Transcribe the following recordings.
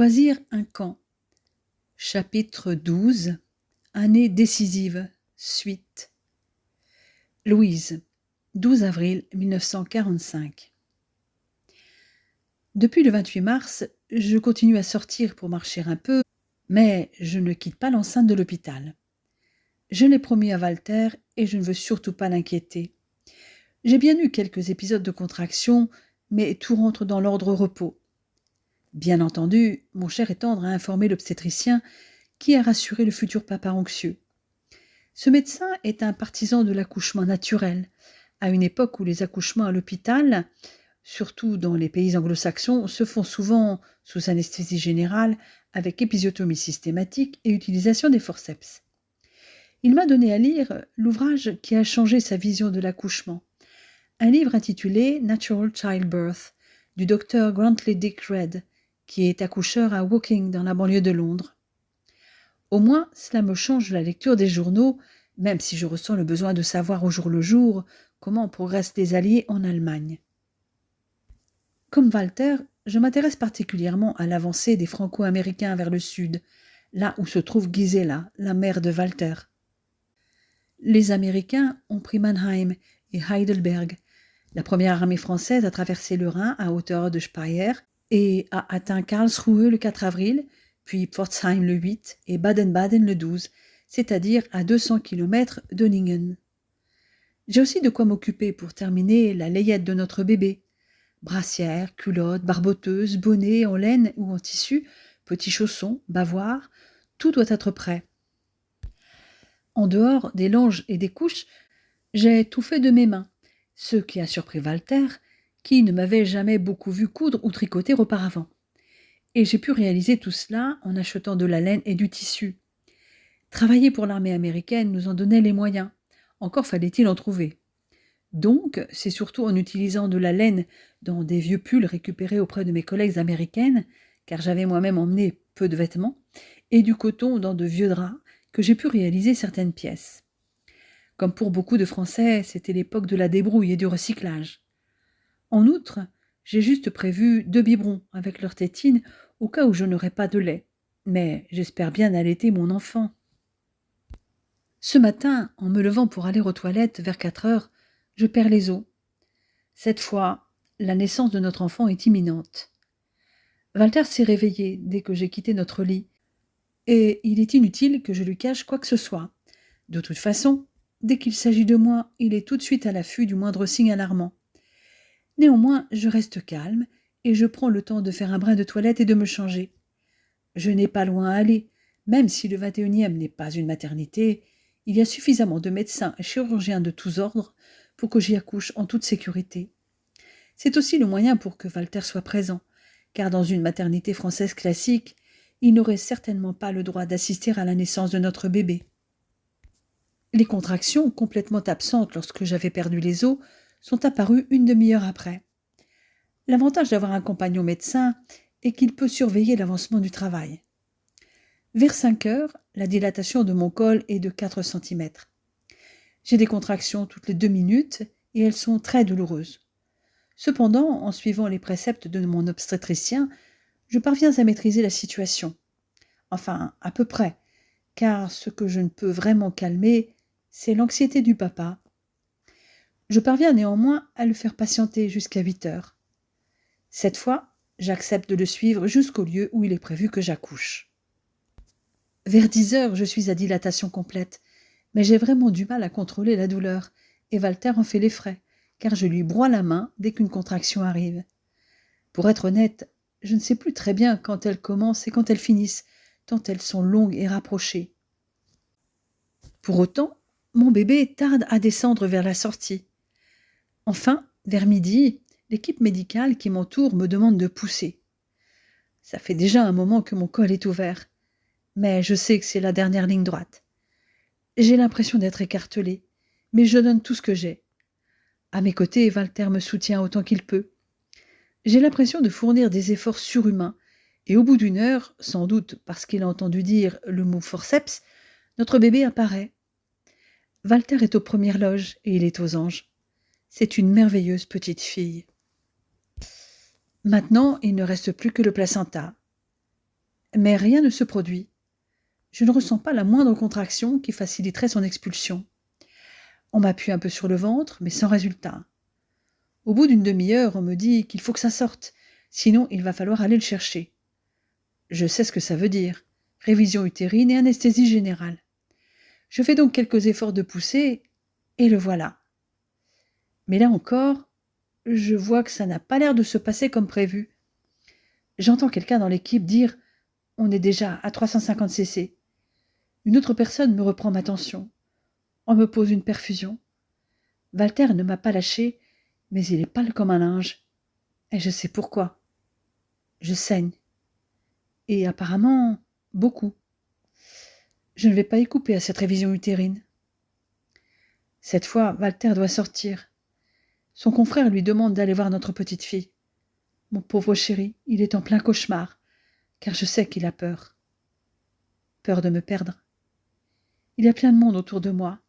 Choisir un camp. Chapitre 12. Année décisive. Suite. Louise. 12 avril 1945. Depuis le 28 mars, je continue à sortir pour marcher un peu, mais je ne quitte pas l'enceinte de l'hôpital. Je l'ai promis à Walter et je ne veux surtout pas l'inquiéter. J'ai bien eu quelques épisodes de contraction, mais tout rentre dans l'ordre repos. Bien entendu, mon cher et tendre a informé l'obstétricien qui a rassuré le futur papa anxieux. Ce médecin est un partisan de l'accouchement naturel, à une époque où les accouchements à l'hôpital, surtout dans les pays anglo-saxons, se font souvent sous anesthésie générale avec épisiotomie systématique et utilisation des forceps. Il m'a donné à lire l'ouvrage qui a changé sa vision de l'accouchement, un livre intitulé Natural Childbirth du docteur Grantley Dick Red, qui est accoucheur à Woking dans la banlieue de Londres. Au moins, cela me change la lecture des journaux, même si je ressens le besoin de savoir au jour le jour comment progressent les Alliés en Allemagne. Comme Walter, je m'intéresse particulièrement à l'avancée des Franco-Américains vers le sud, là où se trouve Gisela, la mère de Walter. Les Américains ont pris Mannheim et Heidelberg. La première armée française a traversé le Rhin à hauteur de Speyer et a atteint Karlsruhe le 4 avril, puis Pforzheim le 8 et Baden-Baden le 12, c'est-à-dire à 200 km d'Öningen. J'ai aussi de quoi m'occuper pour terminer la layette de notre bébé. Brassière, culotte, barboteuse, bonnet en laine ou en tissu, petits chaussons, bavoirs, tout doit être prêt. En dehors des langes et des couches, j'ai tout fait de mes mains, ce qui a surpris Walter, qui ne m'avait jamais beaucoup vu coudre ou tricoter auparavant. Et j'ai pu réaliser tout cela en achetant de la laine et du tissu. Travailler pour l'armée américaine nous en donnait les moyens, encore fallait-il en trouver. Donc, c'est surtout en utilisant de la laine dans des vieux pulls récupérés auprès de mes collègues américaines, car j'avais moi-même emmené peu de vêtements, et du coton dans de vieux draps, que j'ai pu réaliser certaines pièces. Comme pour beaucoup de Français, c'était l'époque de la débrouille et du recyclage. En outre, j'ai juste prévu 2 biberons avec leur tétine au cas où je n'aurais pas de lait. Mais j'espère bien allaiter mon enfant. Ce matin, en me levant pour aller aux toilettes vers 4 heures, je perds les os. Cette fois, la naissance de notre enfant est imminente. Walter s'est réveillé dès que j'ai quitté notre lit, et il est inutile que je lui cache quoi que ce soit. De toute façon, dès qu'il s'agit de moi, il est tout de suite à l'affût du moindre signe alarmant. Néanmoins, je reste calme et je prends le temps de faire un brin de toilette et de me changer. Je n'ai pas loin à aller, même si le 21e n'est pas une maternité, il y a suffisamment de médecins et chirurgiens de tous ordres pour que j'y accouche en toute sécurité. C'est aussi le moyen pour que Walter soit présent, car dans une maternité française classique, il n'aurait certainement pas le droit d'assister à la naissance de notre bébé. Les contractions, complètement absentes lorsque j'avais perdu les os, sont apparues une demi-heure après. L'avantage d'avoir un compagnon médecin est qu'il peut surveiller l'avancement du travail. Vers 5 heures, la dilatation de mon col est de 4 cm. J'ai des contractions toutes les 2 minutes et elles sont très douloureuses. Cependant, en suivant les préceptes de mon obstétricien, je parviens à maîtriser la situation. Enfin, à peu près, car ce que je ne peux vraiment calmer, c'est l'anxiété du papa. Je parviens néanmoins à le faire patienter jusqu'à 8 heures. Cette fois, j'accepte de le suivre jusqu'au lieu où il est prévu que j'accouche. Vers 10 heures, je suis à dilatation complète, mais j'ai vraiment du mal à contrôler la douleur, et Walter en fait les frais, car je lui broie la main dès qu'une contraction arrive. Pour être honnête, je ne sais plus très bien quand elles commencent et quand elles finissent, tant elles sont longues et rapprochées. Pour autant, mon bébé tarde à descendre vers la sortie. Enfin, vers midi, l'équipe médicale qui m'entoure me demande de pousser. Ça fait déjà un moment que mon col est ouvert, mais je sais que c'est la dernière ligne droite. J'ai l'impression d'être écartelée, mais je donne tout ce que j'ai. À mes côtés, Walter me soutient autant qu'il peut. J'ai l'impression de fournir des efforts surhumains, et au bout d'une heure, sans doute parce qu'il a entendu dire le mot forceps, notre bébé apparaît. Walter est aux premières loges et il est aux anges. C'est une merveilleuse petite fille. Maintenant, il ne reste plus que le placenta. Mais rien ne se produit. Je ne ressens pas la moindre contraction qui faciliterait son expulsion. On m'appuie un peu sur le ventre, mais sans résultat. Au bout d'une demi-heure, on me dit qu'il faut que ça sorte, sinon il va falloir aller le chercher. Je sais ce que ça veut dire. Révision utérine et anesthésie générale. Je fais donc quelques efforts de poussée, et le voilà. Mais là encore, je vois que ça n'a pas l'air de se passer comme prévu. J'entends quelqu'un dans l'équipe dire « On est déjà à 350 cc ». Une autre personne me reprend ma tension. On me pose une perfusion. Walter ne m'a pas lâché, mais il est pâle comme un linge. Et je sais pourquoi. Je saigne. Et apparemment, beaucoup. Je ne vais pas y couper à cette révision utérine. Cette fois, Walter doit sortir. Son confrère lui demande d'aller voir notre petite fille. Mon pauvre chéri, il est en plein cauchemar, car je sais qu'il a peur. Peur de me perdre. Il y a plein de monde autour de moi.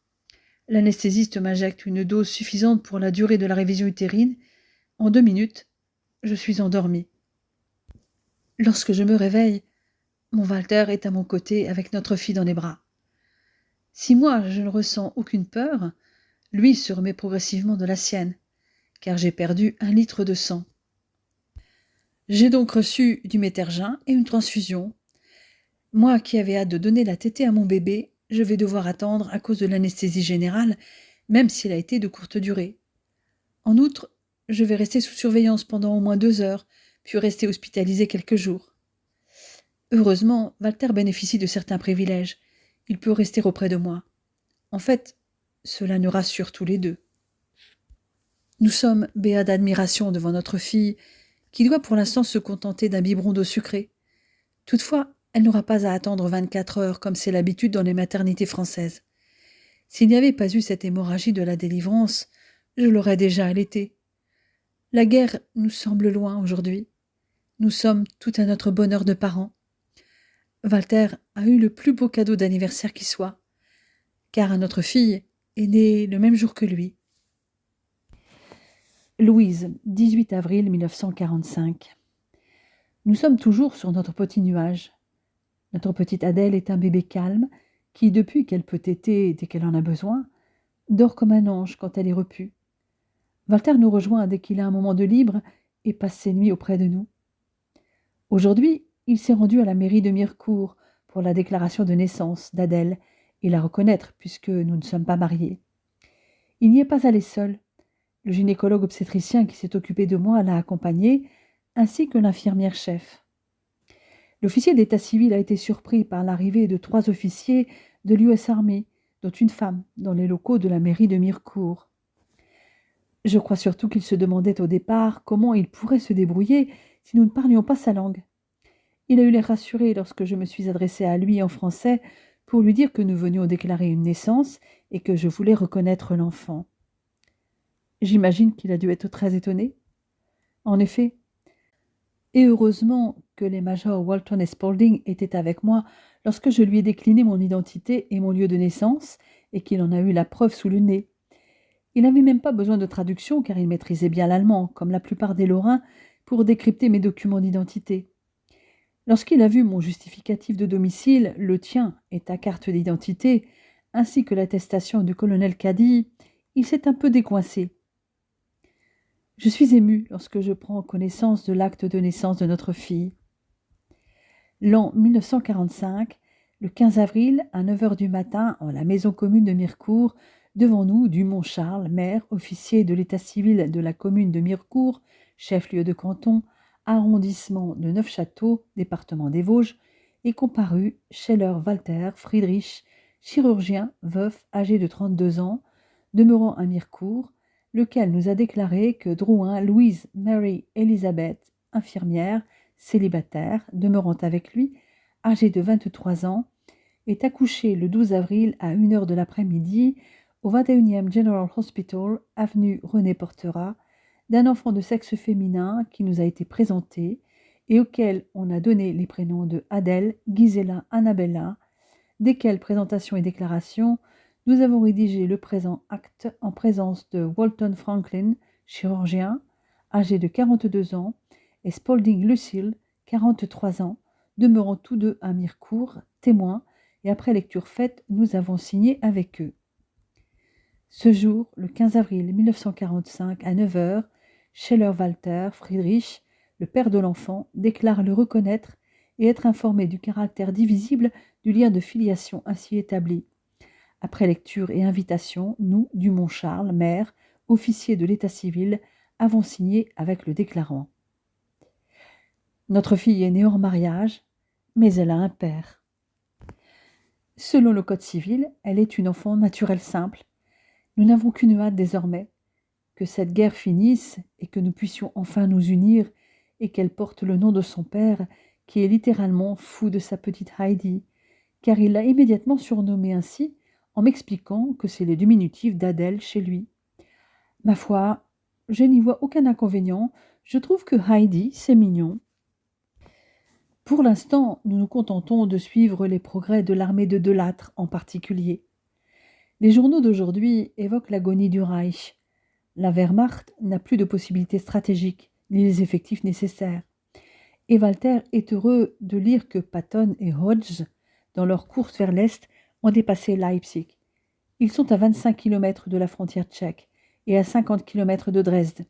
L'anesthésiste m'injecte une dose suffisante pour la durée de la révision utérine. En 2 minutes, je suis endormie. Lorsque je me réveille, mon Walter est à mon côté avec notre fille dans les bras. Si moi, je ne ressens aucune peur, lui se remet progressivement de la sienne, car j'ai perdu 1 litre de sang. J'ai donc reçu du métergin et une transfusion. Moi qui avais hâte de donner la tétée à mon bébé, je vais devoir attendre à cause de l'anesthésie générale, même si elle a été de courte durée. En outre, je vais rester sous surveillance pendant au moins 2 heures, puis rester hospitalisée quelques jours. Heureusement, Walter bénéficie de certains privilèges. Il peut rester auprès de moi. En fait, cela nous rassure tous les deux. Nous sommes béats d'admiration devant notre fille, qui doit pour l'instant se contenter d'un biberon d'eau sucrée. Toutefois, elle n'aura pas à attendre 24 heures comme c'est l'habitude dans les maternités françaises. S'il n'y avait pas eu cette hémorragie de la délivrance, je l'aurais déjà allaitée. La guerre nous semble loin aujourd'hui. Nous sommes tout à notre bonheur de parents. Walter a eu le plus beau cadeau d'anniversaire qui soit, car notre fille est née le même jour que lui. Louise, 18 avril 1945. Nous sommes toujours sur notre petit nuage. Notre petite Adèle est un bébé calme qui, depuis qu'elle peut téter dès qu'elle en a besoin, dort comme un ange quand elle est repue. Walter nous rejoint dès qu'il a un moment de libre et passe ses nuits auprès de nous. Aujourd'hui, il s'est rendu à la mairie de Mirecourt pour la déclaration de naissance d'Adèle et la reconnaître puisque nous ne sommes pas mariés. Il n'y est pas allé seul. Le gynécologue obstétricien qui s'est occupé de moi l'a accompagné, ainsi que l'infirmière chef. L'officier d'état civil a été surpris par l'arrivée de 3 officiers de l'US Army, dont une femme, dans les locaux de la mairie de Mirecourt. Je crois surtout qu'il se demandait au départ comment il pourrait se débrouiller si nous ne parlions pas sa langue. Il a eu l'air rassuré lorsque je me suis adressée à lui en français pour lui dire que nous venions déclarer une naissance et que je voulais reconnaître l'enfant. J'imagine qu'il a dû être très étonné. En effet, et heureusement que les majors Walton et Spaulding étaient avec moi lorsque je lui ai décliné mon identité et mon lieu de naissance et qu'il en a eu la preuve sous le nez. Il n'avait même pas besoin de traduction car il maîtrisait bien l'allemand, comme la plupart des Lorrains, pour décrypter mes documents d'identité. Lorsqu'il a vu mon justificatif de domicile, le tien et ta carte d'identité, ainsi que l'attestation du colonel Caddy, il s'est un peu décoincé. Je suis émue lorsque je prends connaissance de l'acte de naissance de notre fille. L'an 1945, le 15 avril, à 9 heures du matin, en la maison commune de Mirecourt, devant nous, Dumont Charles, maire, officier de l'état civil de la commune de Mirecourt, chef-lieu de canton, arrondissement de Neufchâteau, département des Vosges, est comparu Scheller Walter Friedrich, chirurgien, veuf, âgé de 32 ans, demeurant à Mirecourt, lequel nous a déclaré que Drouin Louise Mary Elizabeth, infirmière, célibataire, demeurant avec lui, âgée de 23 ans, est accouchée le 12 avril à 1 heure de l'après-midi au 21e General Hospital, avenue René Portera, d'un enfant de sexe féminin qui nous a été présenté et auquel on a donné les prénoms de Adèle, Gisela, Annabella, desquelles présentation et déclaration nous avons rédigé le présent acte en présence de Walton Franklin, chirurgien, âgé de 42 ans, et Spaulding Lucille, 43 ans, demeurant tous deux à Mirecourt, témoins, et après lecture faite, nous avons signé avec eux. Ce jour, le 15 avril 1945, à 9 heures, Scheller-Walter Friedrich, le père de l'enfant, déclare le reconnaître et être informé du caractère divisible du lien de filiation ainsi établi. Après lecture et invitation, nous, Dumont-Charles, maire, officier de l'état civil, avons signé avec le déclarant. Notre fille est née hors mariage, mais elle a un père. Selon le Code civil, elle est une enfant naturelle simple. Nous n'avons qu'une hâte désormais, que cette guerre finisse et que nous puissions enfin nous unir et qu'elle porte le nom de son père, qui est littéralement fou de sa petite Heidi, car il l'a immédiatement surnommée ainsi en m'expliquant que c'est le diminutif d'Adèle chez lui. Ma foi, je n'y vois aucun inconvénient, je trouve que Heidi, c'est mignon. Pour l'instant, nous nous contentons de suivre les progrès de l'armée de Delattre en particulier. Les journaux d'aujourd'hui évoquent l'agonie du Reich. La Wehrmacht n'a plus de possibilités stratégiques, ni les effectifs nécessaires. Et Walter est heureux de lire que Patton et Hodges, dans leur course vers l'Est, ont dépassé Leipzig. Ils sont à 25 km de la frontière tchèque et à 50 km de Dresde.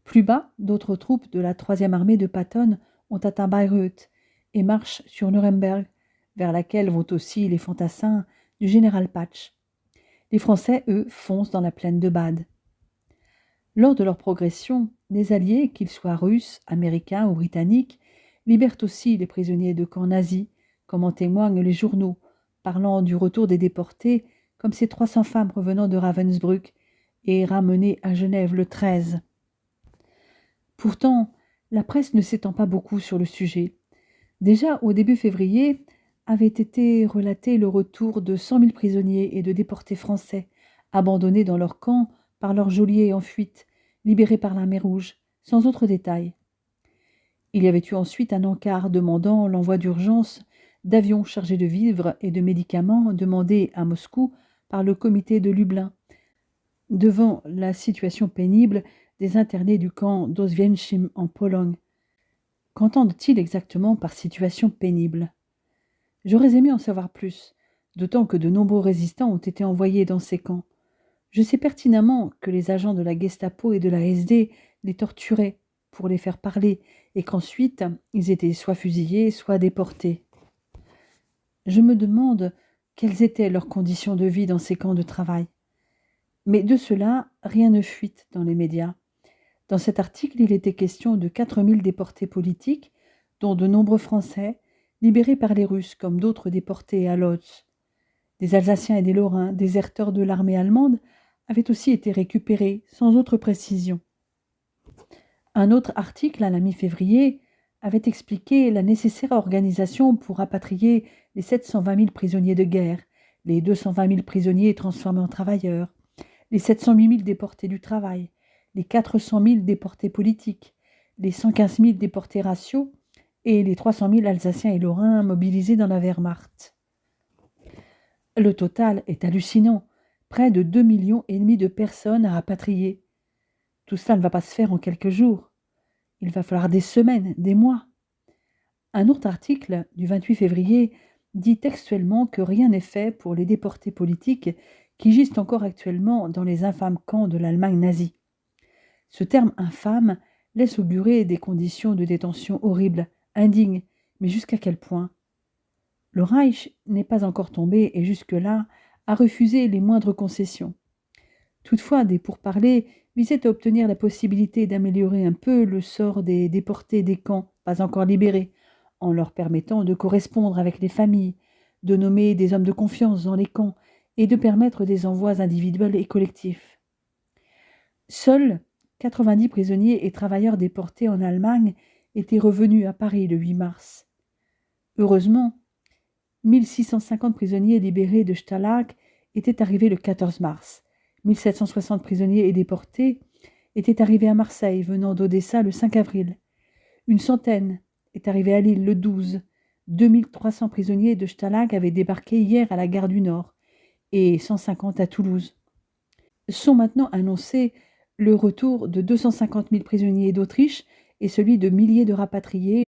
Plus bas, d'autres troupes de la 3e armée de Patton ont atteint Bayreuth et marchent sur Nuremberg, vers laquelle vont aussi les fantassins du général Patch. Les Français, eux, foncent dans la plaine de Bade. Lors de leur progression, les Alliés, qu'ils soient russes, américains ou britanniques, libèrent aussi les prisonniers de camp nazis, comme en témoignent les journaux, parlant du retour des déportés, comme ces 300 femmes revenant de Ravensbrück et ramenées à Genève le 13. Pourtant, la presse ne s'étend pas beaucoup sur le sujet. Déjà au début février, avait été relaté le retour de 100 000 prisonniers et de déportés français, abandonnés dans leur camp par leurs geôliers en fuite, libérés par l'armée rouge, sans autre détail. Il y avait eu ensuite un encart demandant l'envoi d'urgence d'avions chargés de vivres et de médicaments demandés à Moscou par le comité de Lublin, devant la situation pénible des internés du camp d'Oswiecim en Pologne. Qu'entendent-ils exactement par situation pénible ? J'aurais aimé en savoir plus, d'autant que de nombreux résistants ont été envoyés dans ces camps. Je sais pertinemment que les agents de la Gestapo et de la SD les torturaient pour les faire parler et qu'ensuite ils étaient soit fusillés, soit déportés. Je me demande quelles étaient leurs conditions de vie dans ces camps de travail. Mais de cela, rien ne fuite dans les médias. Dans cet article, il était question de 4000 déportés politiques, dont de nombreux Français, libérés par les Russes comme d'autres déportés à Lodz. Des Alsaciens et des Lorrains, déserteurs de l'armée allemande, avaient aussi été récupérés, sans autre précision. Un autre article, à la mi-février, avait expliqué la nécessaire organisation pour rapatrier les 720 000 prisonniers de guerre, les 220 000 prisonniers transformés en travailleurs, les 708 000 déportés du travail, les 400 000 déportés politiques, les 115 000 déportés raciaux et les 300 000 Alsaciens et Lorrains mobilisés dans la Wehrmacht. Le total est hallucinant, près de 2,5 millions de personnes à rapatrier. Tout cela ne va pas se faire en quelques jours. Il va falloir des semaines, des mois. Un autre article du 28 février dit textuellement que rien n'est fait pour les déportés politiques qui gisent encore actuellement dans les infâmes camps de l'Allemagne nazie. Ce terme infâme laisse augurer des conditions de détention horribles, indignes, mais jusqu'à quel point ? Le Reich n'est pas encore tombé et jusque-là a refusé les moindres concessions. Toutefois, des pourparlers visaient à obtenir la possibilité d'améliorer un peu le sort des déportés des camps pas encore libérés, en leur permettant de correspondre avec les familles, de nommer des hommes de confiance dans les camps et de permettre des envois individuels et collectifs. Seuls 90 prisonniers et travailleurs déportés en Allemagne étaient revenus à Paris le 8 mars. Heureusement, 1650 prisonniers libérés de Stalag étaient arrivés le 14 mars. 1760 prisonniers et déportés étaient arrivés à Marseille, venant d'Odessa le 5 avril. Une centaine est arrivée à Lille le 12. 2300 prisonniers de Stalag avaient débarqué hier à la gare du Nord et 150 à Toulouse. Sont maintenant annoncés le retour de 250 000 prisonniers d'Autriche et celui de milliers de rapatriés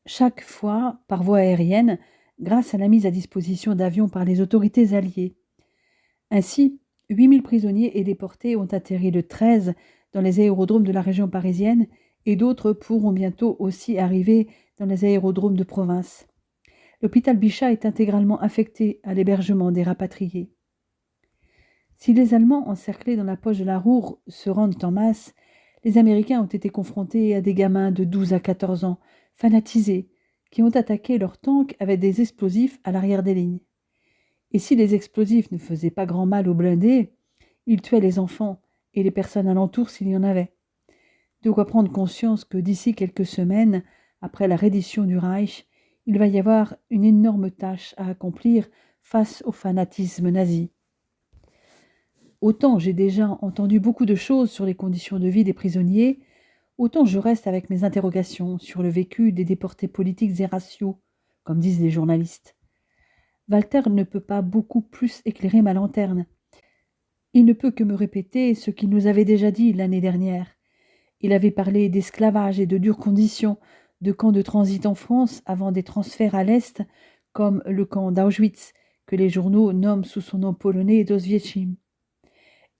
chaque fois par voie aérienne, grâce à la mise à disposition d'avions par les autorités alliées. Ainsi, 8000 prisonniers et déportés ont atterri le 13 dans les aérodromes de la région parisienne et d'autres pourront bientôt aussi arriver dans les aérodromes de province. L'hôpital Bichat est intégralement affecté à l'hébergement des rapatriés. Si les Allemands encerclés dans la poche de la Ruhr se rendent en masse, les Américains ont été confrontés à des gamins de 12 à 14 ans, fanatisés, qui ont attaqué leurs tanks avec des explosifs à l'arrière des lignes. Et si les explosifs ne faisaient pas grand mal aux blindés, ils tuaient les enfants et les personnes alentour s'il y en avait. De quoi prendre conscience que d'ici quelques semaines, après la reddition du Reich, il va y avoir une énorme tâche à accomplir face au fanatisme nazi. Autant j'ai déjà entendu beaucoup de choses sur les conditions de vie des prisonniers, autant je reste avec mes interrogations sur le vécu des déportés politiques et raciaux, comme disent les journalistes. Walter ne peut pas beaucoup plus éclairer ma lanterne. Il ne peut que me répéter ce qu'il nous avait déjà dit l'année dernière. Il avait parlé d'esclavage et de dures conditions, de camps de transit en France avant des transferts à l'Est, comme le camp d'Auschwitz, que les journaux nomment sous son nom polonais d'Auschwitz.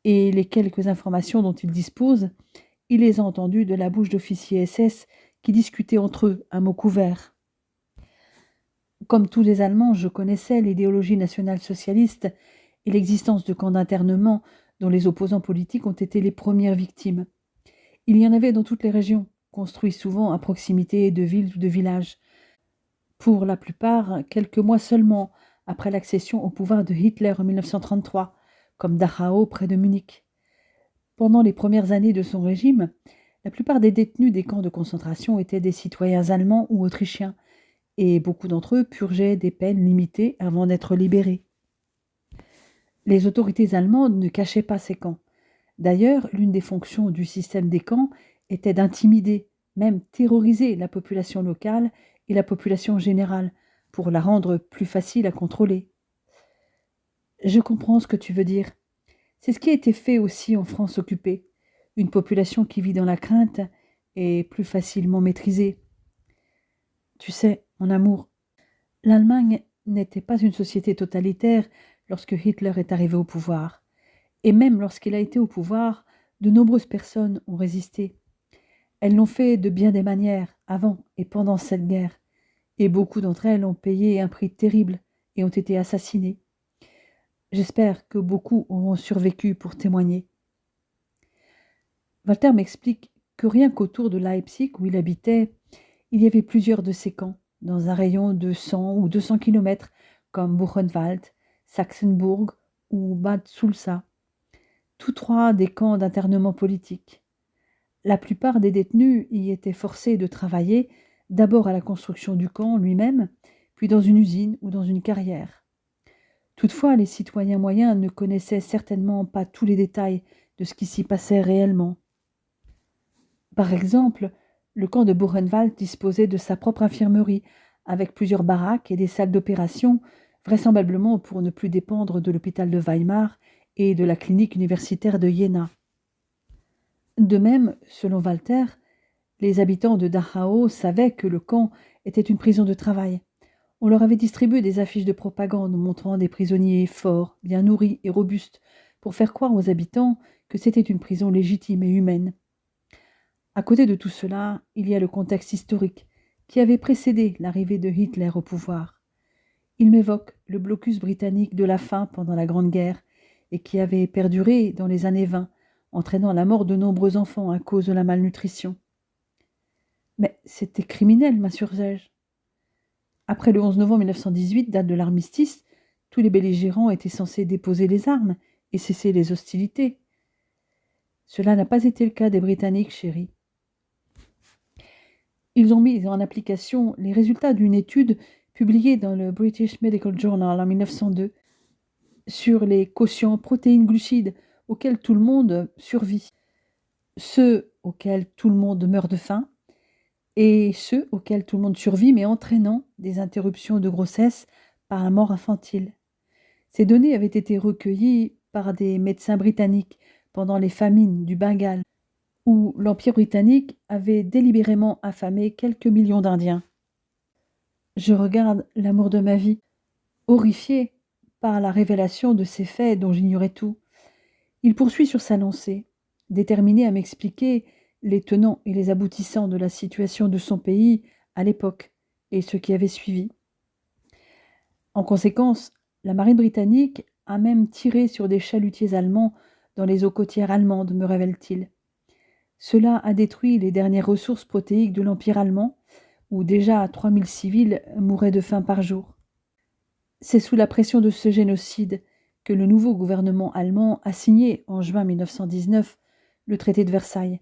Et les quelques informations dont il dispose, il les a entendues de la bouche d'officiers SS qui discutaient entre eux à mots couverts. Comme tous les Allemands, je connaissais l'idéologie nationale-socialiste et l'existence de camps d'internement dont les opposants politiques ont été les premières victimes. Il y en avait dans toutes les régions, construits souvent à proximité de villes ou de villages. Pour la plupart, quelques mois seulement après l'accession au pouvoir de Hitler en 1933, comme Dachau près de Munich. Pendant les premières années de son régime, la plupart des détenus des camps de concentration étaient des citoyens allemands ou autrichiens, et beaucoup d'entre eux purgeaient des peines limitées avant d'être libérés. Les autorités allemandes ne cachaient pas ces camps. D'ailleurs, l'une des fonctions du système des camps était d'intimider, même terroriser la population locale et la population générale, pour la rendre plus facile à contrôler. Je comprends ce que tu veux dire. C'est ce qui a été fait aussi en France occupée. Une population qui vit dans la crainte est plus facilement maîtrisée. Tu sais, mon amour, l'Allemagne n'était pas une société totalitaire lorsque Hitler est arrivé au pouvoir. Et même lorsqu'il a été au pouvoir, de nombreuses personnes ont résisté. Elles l'ont fait de bien des manières, avant et pendant cette guerre, et beaucoup d'entre elles ont payé un prix terrible et ont été assassinées. J'espère que beaucoup auront survécu pour témoigner. Walter m'explique que rien qu'autour de Leipzig, où il habitait, il y avait plusieurs de ces camps, dans un rayon de 100 ou 200 kilomètres, comme Buchenwald, Sachsenburg ou Bad Sulza. Tous trois des camps d'internement politique. La plupart des détenus y étaient forcés de travailler d'abord à la construction du camp lui-même, puis dans une usine ou dans une carrière. Toutefois, les citoyens moyens ne connaissaient certainement pas tous les détails de ce qui s'y passait réellement. Par exemple, le camp de Buchenwald disposait de sa propre infirmerie, avec plusieurs baraques et des salles d'opération, vraisemblablement pour ne plus dépendre de l'hôpital de Weimar et de la clinique universitaire de Jena. De même, selon Walter, les habitants de Dachau savaient que le camp était une prison de travail. On leur avait distribué des affiches de propagande montrant des prisonniers forts, bien nourris et robustes, pour faire croire aux habitants que c'était une prison légitime et humaine. À côté de tout cela, il y a le contexte historique qui avait précédé l'arrivée de Hitler au pouvoir. Il m'évoque le blocus britannique de la faim pendant la Grande Guerre et qui avait perduré dans les années 20, entraînant la mort de nombreux enfants à cause de la malnutrition. Mais c'était criminel, m'assurais-je. Après le 11 novembre 1918, date de l'armistice, tous les belligérants étaient censés déposer les armes et cesser les hostilités. Cela n'a pas été le cas des Britanniques, chérie. Ils ont mis en application les résultats d'une étude publiée dans le British Medical Journal en 1902 sur les quotients protéines-glucides auxquels tout le monde survit, ceux auxquels tout le monde meurt de faim et ceux auxquels tout le monde survit mais entraînant des interruptions de grossesse par la mort infantile. Ces données avaient été recueillies par des médecins britanniques pendant les famines du Bengale, où l'Empire britannique avait délibérément affamé quelques millions d'Indiens. Je regarde l'amour de ma vie, horrifié par la révélation de ces faits dont j'ignorais tout. Il poursuit sur sa lancée, déterminé à m'expliquer les tenants et les aboutissants de la situation de son pays à l'époque et ce qui avait suivi. En conséquence, la marine britannique a même tiré sur des chalutiers allemands dans les eaux côtières allemandes, me révèle-t-il. Cela a détruit les dernières ressources protéiques de l'Empire allemand, où déjà 3000 civils mouraient de faim par jour. C'est sous la pression de ce génocide que le nouveau gouvernement allemand a signé en juin 1919 le traité de Versailles,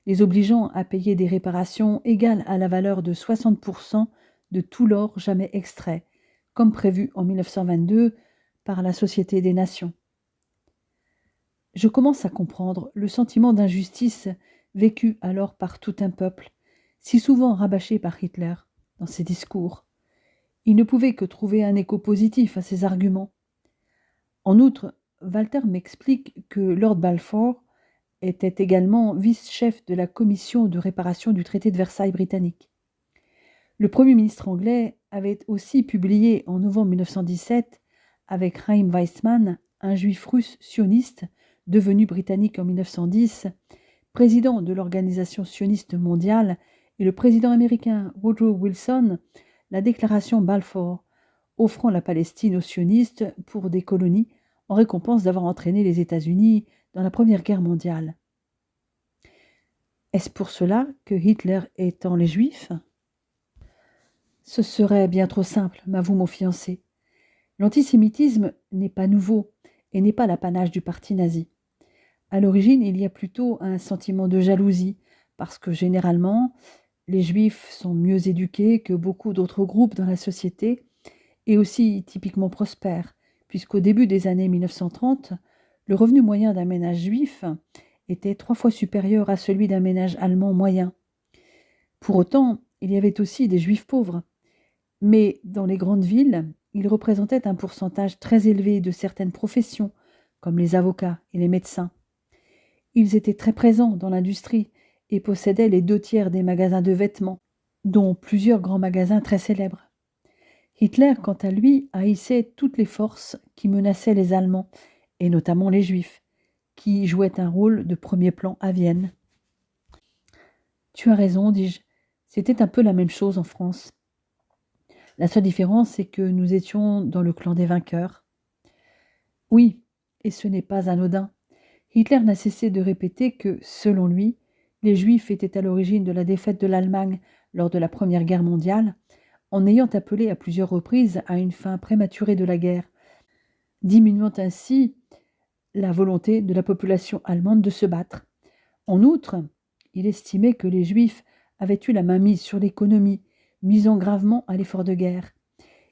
les obligeant à payer des réparations égales à la valeur de 60% de tout l'or jamais extrait, comme prévu en 1922 par la Société des Nations. Je commence à comprendre le sentiment d'injustice vécu alors par tout un peuple, si souvent rabâché par Hitler dans ses discours. Il ne pouvait que trouver un écho positif à ses arguments. En outre, Walter m'explique que Lord Balfour était également vice-chef de la commission de réparation du traité de Versailles britannique. Le Premier ministre anglais avait aussi publié en novembre 1917, avec Chaim Weizmann, un juif russe sioniste devenu britannique en 1910, président de l'Organisation sioniste mondiale, et le président américain Woodrow Wilson, la déclaration Balfour, offrant la Palestine aux sionistes pour des colonies en récompense d'avoir entraîné les États-Unis dans la Première Guerre mondiale. Est-ce pour cela que Hitler étend les Juifs ? Ce serait bien trop simple, m'avoue mon fiancé. L'antisémitisme n'est pas nouveau et n'est pas l'apanage du parti nazi. À l'origine, il y a plutôt un sentiment de jalousie, parce que généralement, les Juifs sont mieux éduqués que beaucoup d'autres groupes dans la société et aussi typiquement prospères, puisqu'au début des années 1930, le revenu moyen d'un ménage juif était 3 fois supérieur à celui d'un ménage allemand moyen. Pour autant, il y avait aussi des Juifs pauvres, mais dans les grandes villes, ils représentaient un pourcentage très élevé de certaines professions, comme les avocats et les médecins. Ils étaient très présents dans l'industrie et possédaient les 2/3 des magasins de vêtements, dont plusieurs grands magasins très célèbres. Hitler, quant à lui, haïssait toutes les forces qui menaçaient les Allemands, et notamment les Juifs, qui jouaient un rôle de premier plan à Vienne. Tu as raison, dis-je, c'était un peu la même chose en France. La seule différence, c'est que nous étions dans le clan des vainqueurs. Oui, et ce n'est pas anodin. Hitler n'a cessé de répéter que, selon lui, les Juifs étaient à l'origine de la défaite de l'Allemagne lors de la Première Guerre mondiale, en ayant appelé à plusieurs reprises à une fin prématurée de la guerre, diminuant ainsi la volonté de la population allemande de se battre. En outre, il estimait que les Juifs avaient eu la main mise sur l'économie, nuisant gravement à l'effort de guerre.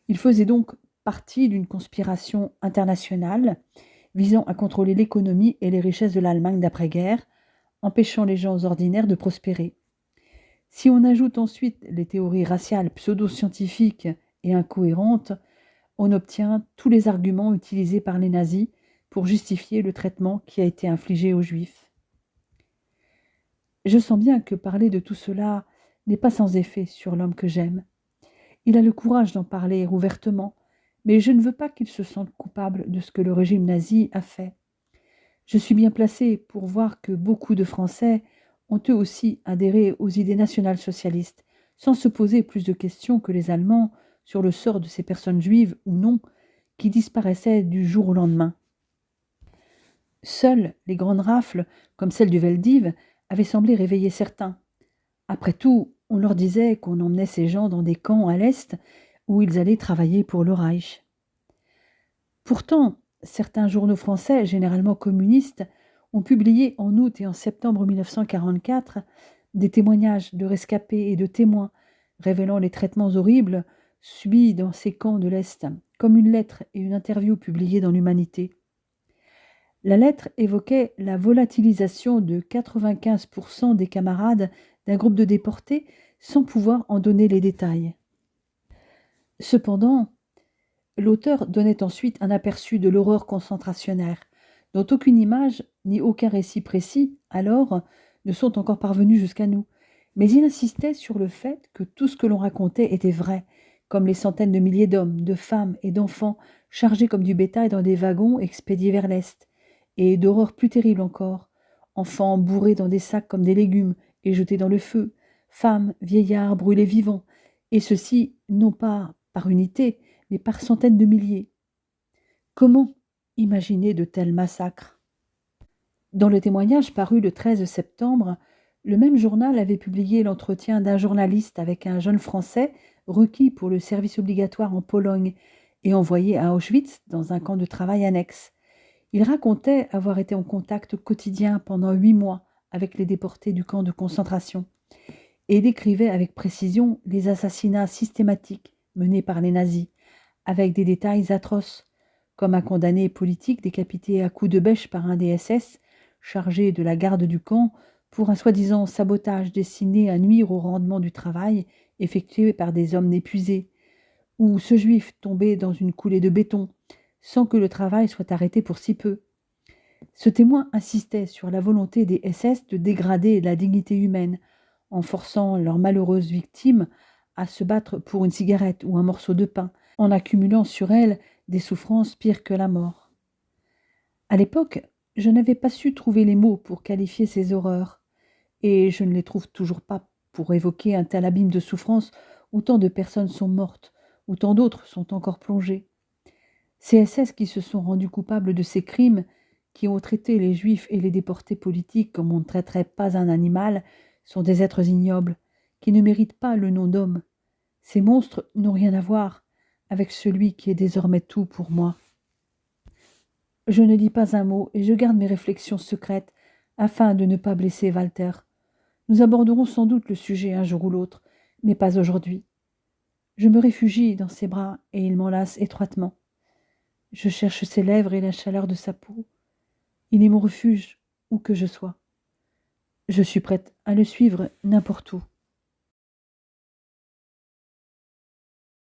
Il faisait donc partie d'une conspiration internationale visant à contrôler l'économie et les richesses de l'Allemagne d'après-guerre, empêchant les gens ordinaires de prospérer. Si on ajoute ensuite les théories raciales pseudo-scientifiques et incohérentes, on obtient tous les arguments utilisés par les nazis pour justifier le traitement qui a été infligé aux Juifs. Je sens bien que parler de tout cela n'est pas sans effet sur l'homme que j'aime. Il a le courage d'en parler ouvertement, mais je ne veux pas qu'il se sente coupable de ce que le régime nazi a fait. Je suis bien placé pour voir que beaucoup de Français ont eux aussi adhéré aux idées nationales-socialistes, sans se poser plus de questions que les Allemands sur le sort de ces personnes juives ou non, qui disparaissaient du jour au lendemain. Seules les grandes rafles, comme celle du Veldiv, avaient semblé réveiller certains. Après tout, on leur disait qu'on emmenait ces gens dans des camps à l'Est où ils allaient travailler pour le Reich. Pourtant, certains journaux français, généralement communistes, ont publié en août et en septembre 1944 des témoignages de rescapés et de témoins révélant les traitements horribles subis dans ces camps de l'Est, comme une lettre et une interview publiées dans l'Humanité. La lettre évoquait la volatilisation de 95% des camarades d'un groupe de déportés sans pouvoir en donner les détails. Cependant, l'auteur donnait ensuite un aperçu de l'horreur concentrationnaire, dont aucune image ni aucun récit précis, alors, ne sont encore parvenus jusqu'à nous. Mais il insistait sur le fait que tout ce que l'on racontait était vrai, comme les centaines de milliers d'hommes, de femmes et d'enfants chargés comme du bétail dans des wagons expédiés vers l'Est, et d'horreurs plus terribles encore, enfants bourrés dans des sacs comme des légumes et jetés dans le feu, femmes, vieillards brûlés vivants, et ceci non pas par unité, mais par centaines de milliers. Comment imaginer de tels massacres? Dans le témoignage paru le 13 septembre, le même journal avait publié l'entretien d'un journaliste avec un jeune Français requis pour le service obligatoire en Pologne et envoyé à Auschwitz dans un camp de travail annexe. Il racontait avoir été en contact quotidien pendant 8 mois avec les déportés du camp de concentration et décrivait avec précision les assassinats systématiques menés par les nazis, avec des détails atroces, comme un condamné politique décapité à coups de bêche par un des SS chargé de la garde du camp pour un soi-disant sabotage destiné à nuire au rendement du travail effectué par des hommes épuisés, ou ce juif tombé dans une coulée de béton sans que le travail soit arrêté pour si peu. Ce témoin insistait sur la volonté des SS de dégrader la dignité humaine en forçant leurs malheureuses victimes à se battre pour une cigarette ou un morceau de pain, en accumulant sur elles des souffrances pires que la mort. À l'époque, je n'avais pas su trouver les mots pour qualifier ces horreurs, et je ne les trouve toujours pas pour évoquer un tel abîme de souffrance où tant de personnes sont mortes, où tant d'autres sont encore plongées. Ces SS qui se sont rendus coupables de ces crimes, qui ont traité les juifs et les déportés politiques comme on ne traiterait pas un animal, sont des êtres ignobles, qui ne méritent pas le nom d'homme. Ces monstres n'ont rien à voir avec celui qui est désormais tout pour moi. Je ne dis pas un mot et je garde mes réflexions secrètes afin de ne pas blesser Walter. Nous aborderons sans doute le sujet un jour ou l'autre, mais pas aujourd'hui. Je me réfugie dans ses bras et il m'enlace étroitement. Je cherche ses lèvres et la chaleur de sa peau. Il est mon refuge, où que je sois. Je suis prête à le suivre n'importe où.